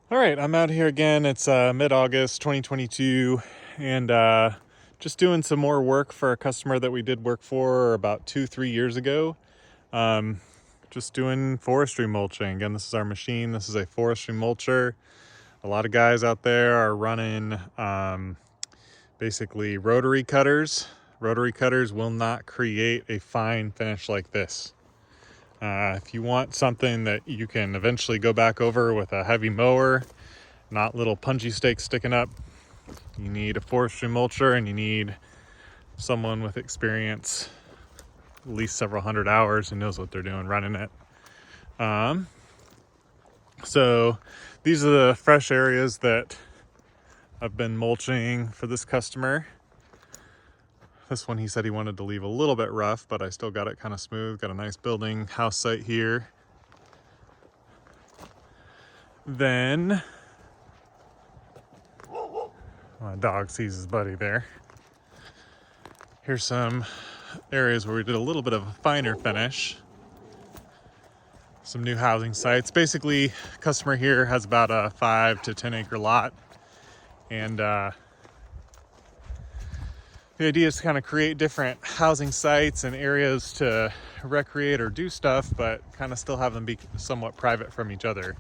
All right, I'm out here again. It's mid-August 2022, and just doing some more work for a customer that we did work for about 2-3 years ago. Um, just doing forestry mulching. Again, this is our machine. This is a forestry mulcher. A lot of guys out there are running basically rotary cutters. Rotary cutters will not create a fine finish like this. If you want something that you can eventually go back over with a heavy mower, not little punji stakes sticking up, you need a forestry mulcher, and you need someone with experience, at least several hundred hours, who knows what they're doing running it. So these are the fresh areas that I've been mulching for this customer. This one he said he wanted to leave a little bit rough, but I still got it kind of smooth. Got a nice building house site here. Then my dog sees his buddy there. Here's some areas where we did a little bit of a finer finish. Some new housing sites. Basically, customer here has about a 5 to 10 acre lot, and the idea is to kind of create different housing sites and areas to recreate or do stuff, but kind of still have them be somewhat private from each other.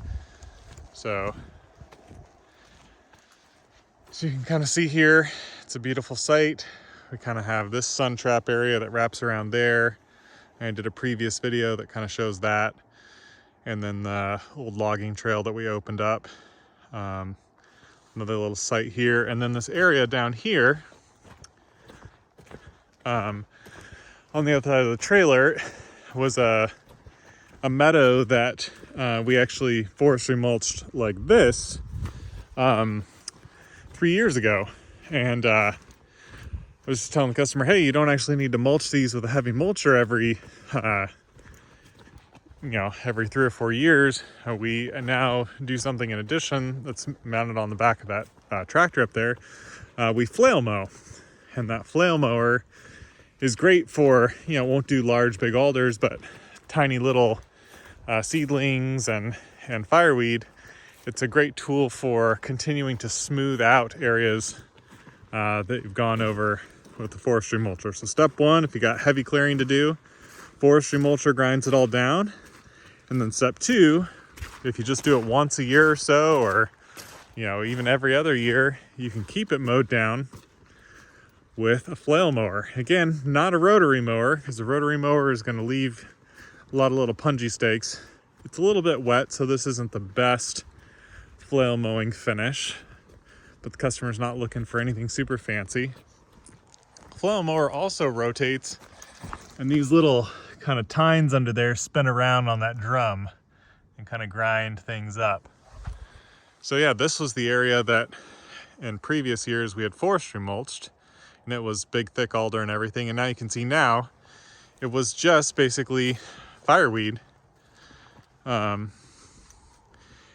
So you can kind of see here, it's a beautiful site. We kind of have this sun trap area that wraps around there. I did a previous video that kind of shows that. And then the old logging trail that we opened up. Another little site here. And then this area down here, on the other side of the trailer, was a meadow that we actually forestry mulched like this 3 years ago. And I was just telling the customer, hey, you don't actually need to mulch these with a heavy mulcher every 3 or 4 years. We now do something in addition that's mounted on the back of that tractor up there. We flail mow, and that flail mower is great for, won't do large big alders, but tiny little seedlings and fireweed. It's a great tool for continuing to smooth out areas that you've gone over with the forestry mulcher. So step one, if you got heavy clearing to do, forestry mulcher grinds it all down. And then step two, if you just do it once a year or so, or even every other year, you can keep it mowed down with a flail mower. Again, not a rotary mower, because the rotary mower is going to leave a lot of little punji stakes. It's a little bit wet, so this isn't the best flail mowing finish, but the customer's not looking for anything super fancy. Flail mower also rotates, and these little kind of tines under there spin around on that drum and kind of grind things up. So yeah, this was the area that in previous years we had forestry mulched, and it was big thick alder and everything. And now you can see now it was just basically fireweed. And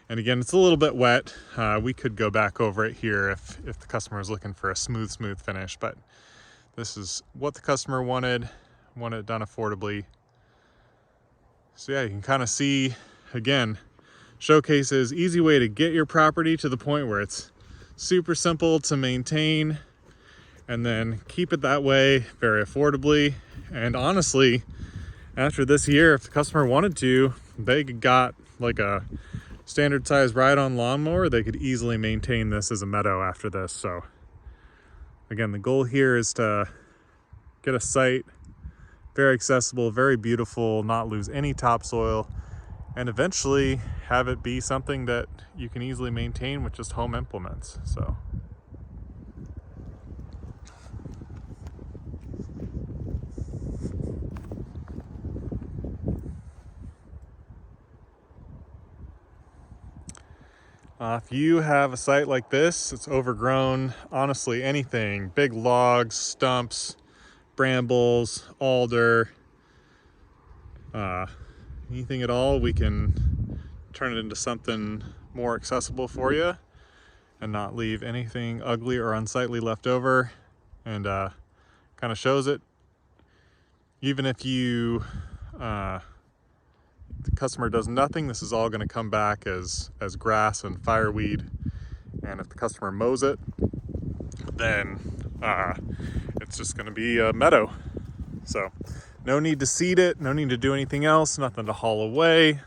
again, it's a little bit wet. We could go back over it here if the customer is looking for a smooth finish, but this is what the customer wanted it done affordably. So yeah, you can kind of see, again, showcases easy way to get your property to the point where it's super simple to maintain, and then keep it that way very affordably. And honestly, after this year, if the customer wanted to, they got like a standard size ride-on lawnmower, they could easily maintain this as a meadow after this. So again, the goal here is to get a site very accessible, very beautiful, not lose any topsoil, and eventually have it be something that you can easily maintain with just home implements. So if you have a site like this, it's overgrown, honestly, anything, big logs, stumps, brambles, alder, anything at all, we can turn it into something more accessible for you and not leave anything ugly or unsightly left over. And kind of shows it, even if you the customer does nothing, this is all going to come back as grass and fireweed. And if the customer mows it, then it's just going to be a meadow. So no need to seed it, no need to do anything else, nothing to haul away,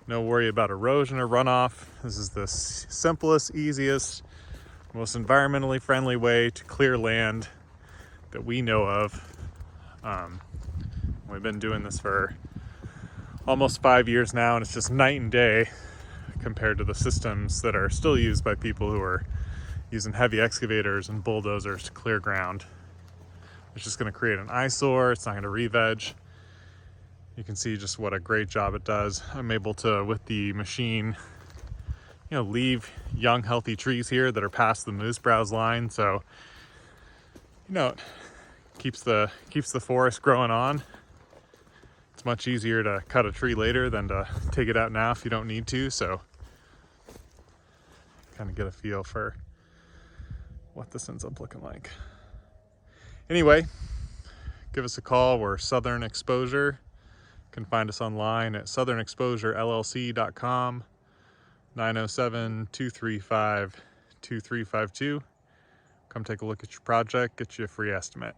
no worry about erosion or runoff. This is the simplest, easiest, most environmentally friendly way to clear land that we know of. We've been doing this for almost 5 years now, and it's just night and day compared to the systems that are still used by people who are using heavy excavators and bulldozers to clear ground. It's just going to create an eyesore. It's not going to re-veg. You can see just what a great job it does. I'm able to, with the machine, leave young, healthy trees here that are past the moose browse line. So, it keeps the forest growing on. It's much easier to cut a tree later than to take it out now if you don't need to. So, kind of get a feel for what this ends up looking like. Anyway, give us a call. We're Southern Exposure. You can find us online at southernexposurellc.com, 907-235-2352. Come take a look at your project, get you a free estimate.